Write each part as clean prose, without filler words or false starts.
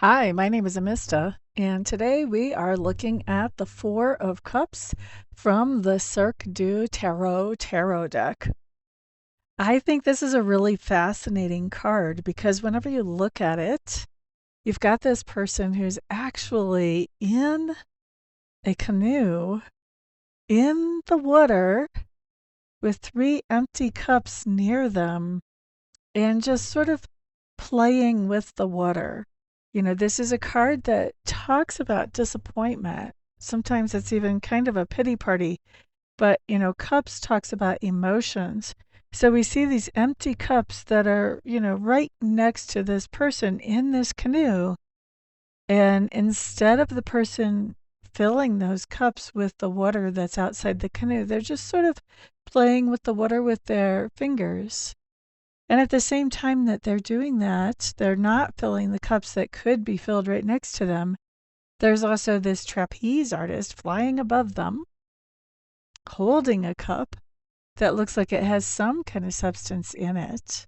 Hi, my name is Amista, and today we are looking at the Four of Cups from the Cirque du Tarot deck. I think this is a really fascinating card because whenever you look at it, you've got this person who's actually in a canoe in the water with three empty cups near them and just sort of playing with the water. This is a card that talks about disappointment. Sometimes it's even kind of a pity party, but cups talks about emotions. So we see these empty cups that are, right next to this person in this canoe. And instead of the person filling those cups with the water that's outside the canoe, they're just sort of playing with the water with their fingers. And at the same time that they're doing that, they're not filling the cups that could be filled right next to them. There's also this trapeze artist flying above them, holding a cup that looks like it has some kind of substance in it.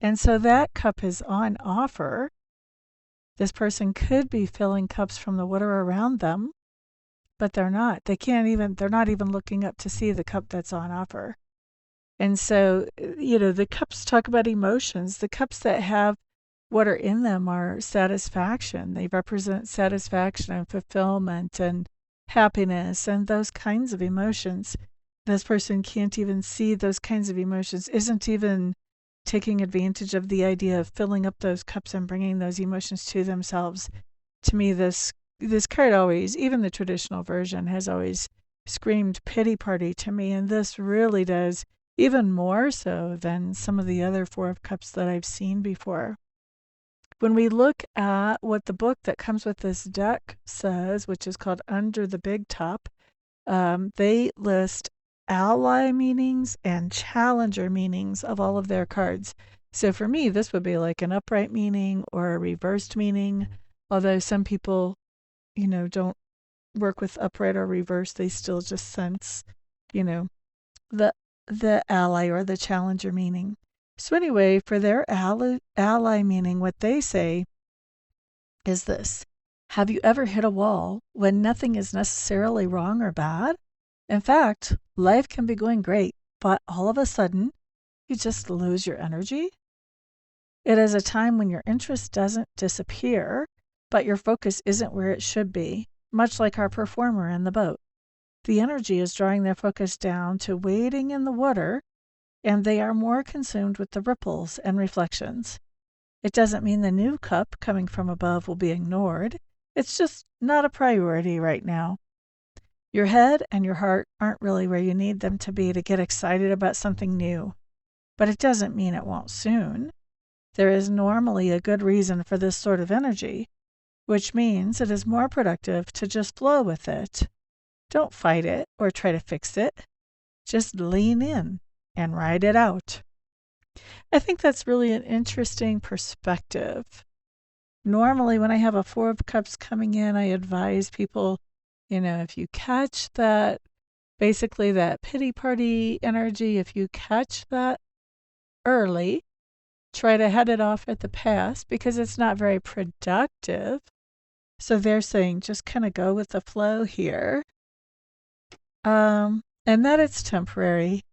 And so that cup is on offer. This person could be filling cups from the water around them, but they're not. They're not even looking up to see the cup that's on offer. And so, the cups talk about emotions. The cups that have water in them are satisfaction. They represent satisfaction and fulfillment and happiness and those kinds of emotions. This person can't even see those kinds of emotions, isn't even taking advantage of the idea of filling up those cups and bringing those emotions to themselves. To me, this card always, even the traditional version, has always screamed pity party to me, and this really does, even more so than some of the other Four of Cups that I've seen before. When we look at what the book that comes with this deck says, which is called Under the Big Top, they list ally meanings and challenger meanings of all of their cards. So for me, this would be like an upright meaning or a reversed meaning, although some people, don't work with upright or reverse. They still just sense, the ally or the challenger meaning. So anyway, for their ally meaning, what they say is this: have you ever hit a wall when nothing is necessarily wrong or bad? In fact, life can be going great, but all of a sudden, you just lose your energy. It is a time when your interest doesn't disappear, but your focus isn't where it should be, much like our performer in the boat. The energy is drawing their focus down to wading in the water, and they are more consumed with the ripples and reflections. It doesn't mean the new cup coming from above will be ignored. It's just not a priority right now. Your head and your heart aren't really where you need them to be to get excited about something new, but it doesn't mean it won't soon. There is normally a good reason for this sort of energy, which means it is more productive to just flow with it. Don't fight it or try to fix it. Just lean in and ride it out. I think that's really an interesting perspective. Normally, when I have a Four of Cups coming in, I advise people, if you catch that, basically that pity party energy, if you catch that early, try to head it off at the pass because it's not very productive. So they're saying just kind of go with the flow here. And that it's temporary.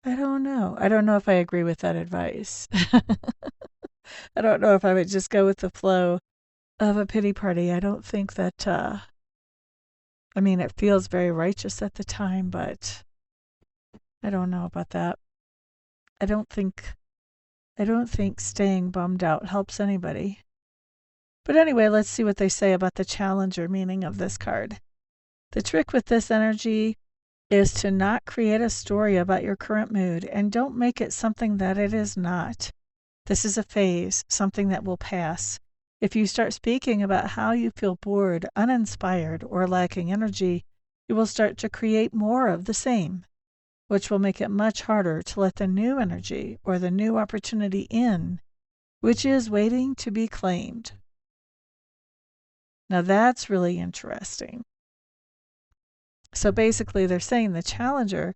I don't know. I don't know if I agree with that advice. I don't know if I would just go with the flow of a pity party. I don't think that, it feels very righteous at the time, but I don't know about that. I don't think staying bummed out helps anybody. But anyway, let's see what they say about the challenger meaning of this card. The trick with this energy is to not create a story about your current mood and don't make it something that it is not. This is a phase, something that will pass. If you start speaking about how you feel bored, uninspired, or lacking energy, you will start to create more of the same, which will make it much harder to let the new energy or the new opportunity in, which is waiting to be claimed. Now that's really interesting. So basically they're saying the challenger,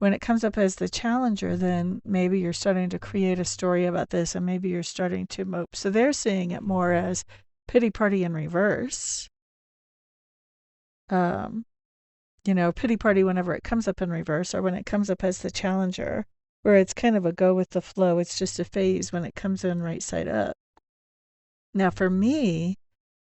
when it comes up as the challenger, then maybe you're starting to create a story about this, and maybe you're starting to mope. So they're seeing it more as pity party in reverse. Pity party whenever it comes up in reverse, or when it comes up as the challenger, where it's kind of a go with the flow. It's just a phase when it comes in right side up. Now for me,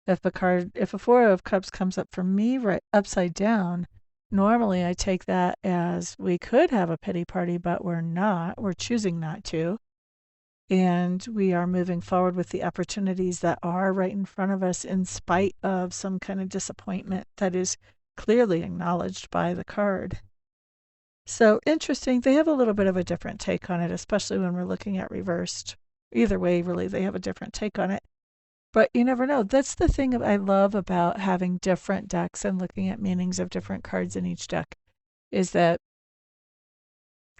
if a Four of Cups comes up for me right upside down, normally I take that as we could have a pity party, but we're not. We're choosing not to. And we are moving forward with the opportunities that are right in front of us in spite of some kind of disappointment that is clearly acknowledged by the card. So interesting. They have a little bit of a different take on it, especially when we're looking at reversed. Either way, really, they have a different take on it. But you never know. That's the thing I love about having different decks and looking at meanings of different cards in each deck, is that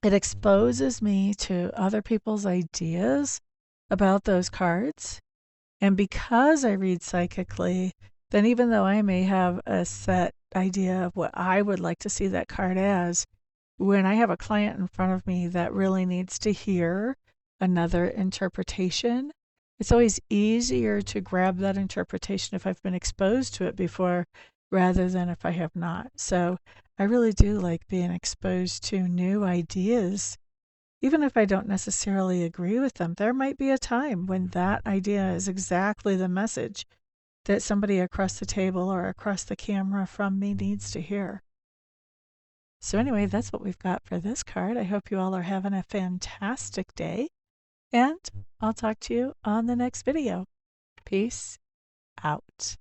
it exposes me to other people's ideas about those cards. And because I read psychically, then even though I may have a set idea of what I would like to see that card as, when I have a client in front of me that really needs to hear another interpretation, it's always easier to grab that interpretation if I've been exposed to it before rather than if I have not. So I really do like being exposed to new ideas. Even if I don't necessarily agree with them, there might be a time when that idea is exactly the message that somebody across the table or across the camera from me needs to hear. So anyway, that's what we've got for this card. I hope you all are having a fantastic day, and I'll talk to you on the next video. Peace out.